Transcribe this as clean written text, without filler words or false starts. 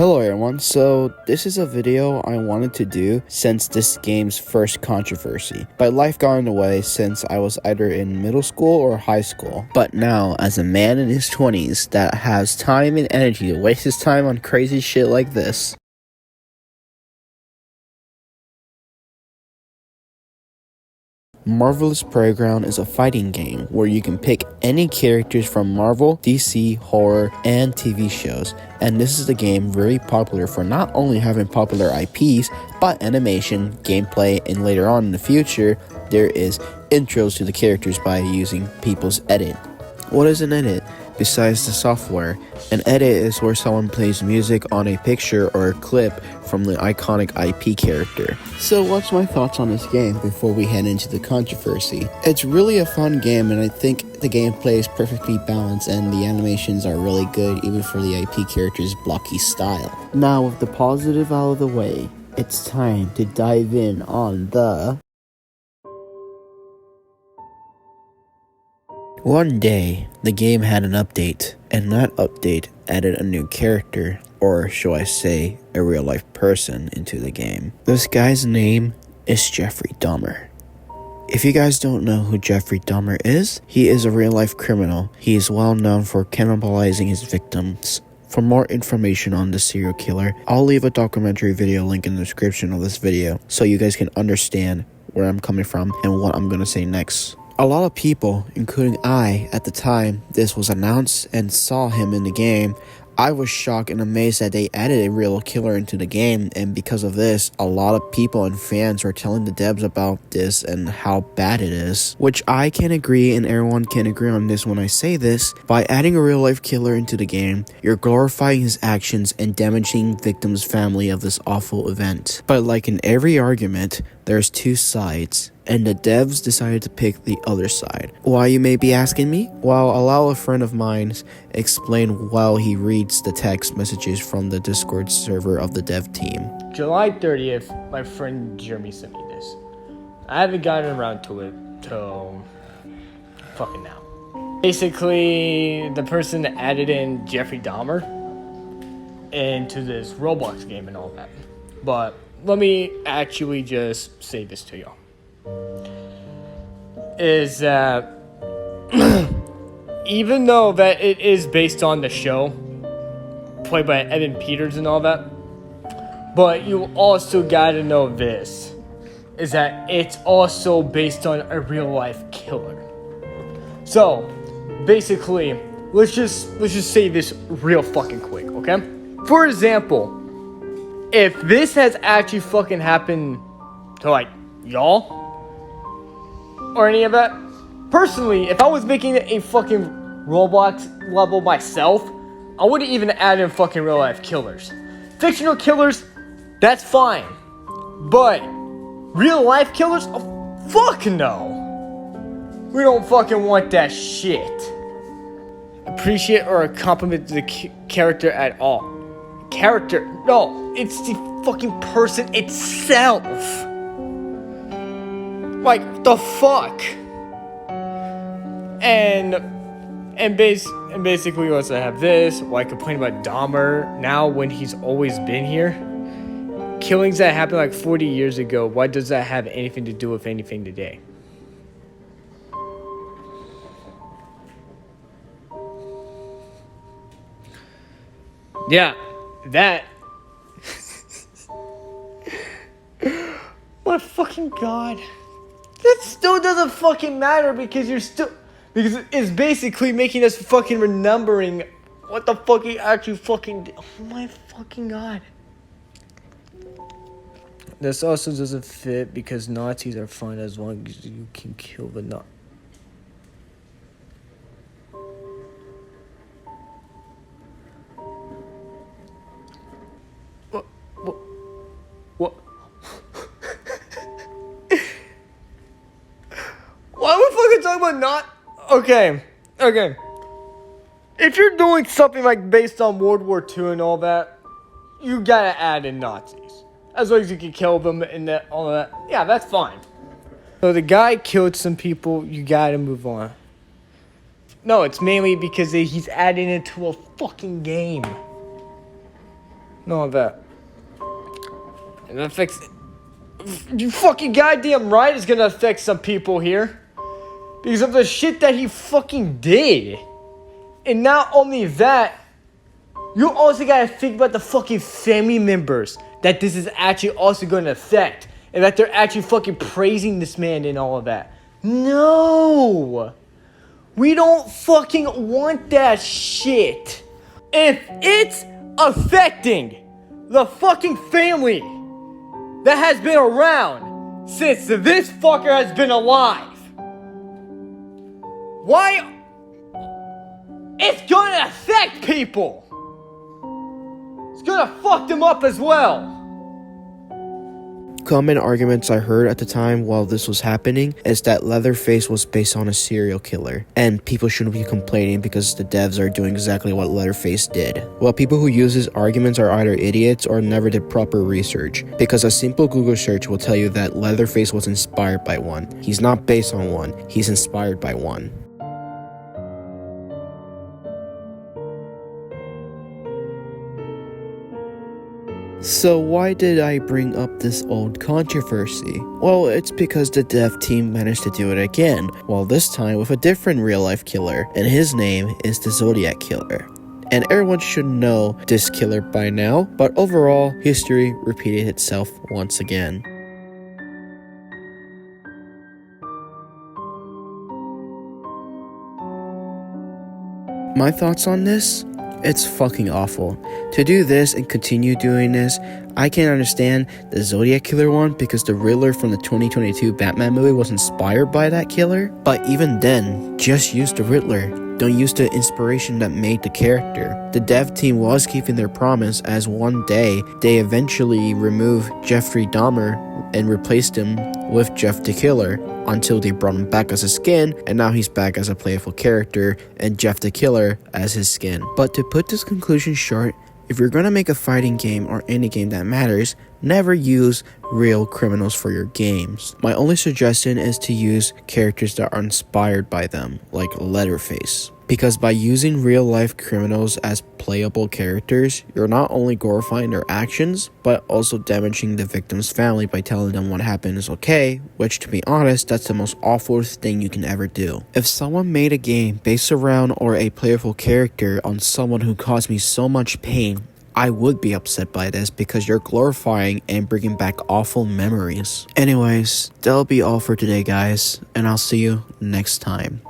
Hello everyone, so this is a video I wanted to do since this game's first controversy, but life got in the way since I was either in middle school or high school. But now, as a man in his 20s that has time and energy to waste his time on crazy shit like this, Marvellous Playground is a fighting game where you can pick any characters from Marvel, DC, horror, and TV shows. And this is a game very popular for not only having popular IPs, but animation, gameplay, and later on in the future, there is intros to the characters by using people's edit. What is an edit? Besides the software, an edit is where someone plays music on a picture or a clip from the iconic IP character. So what's my thoughts on this game before we head into the controversy? It's really a fun game, and I think the gameplay is perfectly balanced and the animations are really good even for the IP character's blocky style. Now with the positive out of the way, it's time to dive in on the... One day, the game had an update, and that update added a new character, or shall I say, a real-life person into the game. This guy's name is Jeffrey Dahmer. If you guys don't know who Jeffrey Dahmer is, he is a real-life criminal. He is well known for cannibalizing his victims. For more information on the serial killer, I'll leave a documentary video link in the description of this video, so you guys can understand where I'm coming from and what I'm gonna say next. A lot of people, including I, at the time this was announced and saw him in the game, I was shocked and amazed that they added a real killer into the game, and because of this, a lot of people and fans were telling the devs about this and how bad it is. Which I can agree, and everyone can agree on this when I say this. By adding a real life killer into the game, you're glorifying his actions and damaging victims' family of this awful event. But like in every argument, there's two sides, and the devs decided to pick the other side. Why, you may be asking me? Well, I'll allow a friend of mine explain while he reads the text messages from the Discord server of the dev team. July 30th, my friend Jeremy sent me this. I haven't gotten around to it till fucking now. Basically, the person added in Jeffrey Dahmer into this Roblox game and all that. But let me actually just say this to y'all. Is that even though that it is based on the show played by Evan Peters and all that, but you also gotta know this, is that it's also based on a real life killer. So basically, let's just say this real fucking quick, okay? For example, if this has actually fucking happened to like y'all or any of that, personally, if I was making a fucking Roblox level myself, I wouldn't even add in fucking real life killers. Fictional killers, that's fine, but real life killers, oh, fuck no. We don't fucking want that shit. Appreciate or a compliment to the character at all. Character, no, it's the fucking person itself. Like, the fuck? And basically we also have this, why I complain about Dahmer now when he's always been here. Killings that happened like 40 years ago, why does that have anything to do with anything today? Yeah, that. My fucking god. That still doesn't fucking matter because it's basically making us fucking remembering what the fuck he actually fucking did. Oh my fucking god. This also doesn't fit because Nazis are fine as long as you can kill the Nazi. What? Why are we fucking talking about not? Okay. If you're doing something like based on World War II and all that, you gotta add in Nazis. As long as you can kill them and all that. Yeah, that's fine. So the guy killed some people, you gotta move on. No, it's mainly because he's adding it to a fucking game. and all that. And that affects... You fucking goddamn right it's gonna affect some people here. Because of the shit that he fucking did. And not only that, you also gotta think about the fucking family members that this is actually also gonna affect. And that they're actually fucking praising this man and all of that. No! We don't fucking want that shit. If it's affecting the fucking family that has been around since this fucker has been alive, why? It's gonna affect people. It's gonna fuck them up as well. Common arguments I heard at the time while this was happening is that Leatherface was based on a serial killer, and people shouldn't be complaining because the devs are doing exactly what Leatherface did. Well, people who use these arguments are either idiots or never did proper research, because a simple Google search will tell you that Leatherface was inspired by one. He's not based on one, he's inspired by one. So why did I bring up this old controversy? Well, it's because the dev team managed to do it again, well this time with a different real-life killer, and his name is the Zodiac Killer. And everyone should know this killer by now, but overall, history repeated itself once again. My thoughts on this? It's fucking awful. To do this and continue doing this, I can understand the Zodiac Killer one because the Riddler from the 2022 Batman movie was inspired by that killer. But even then, just use the Riddler. Don't use the inspiration that made the character. The dev team was keeping their promise as one day they eventually removed Jeffrey Dahmer and replaced him with Jeff the Killer until they brought him back as a skin, and now he's back as a playable character and Jeff the Killer as his skin. But to put this conclusion short, if you're gonna make a fighting game or any game that matters, never use real criminals for your games. My only suggestion is to use characters that are inspired by them, like Leatherface. Because by using real life criminals as playable characters, you're not only glorifying their actions, but also damaging the victim's family by telling them what happened is okay, which to be honest, that's the most awful thing you can ever do. If someone made a game based around or a playable character on someone who caused me so much pain, I would be upset by this because you're glorifying and bringing back awful memories. Anyways, that'll be all for today guys, and I'll see you next time.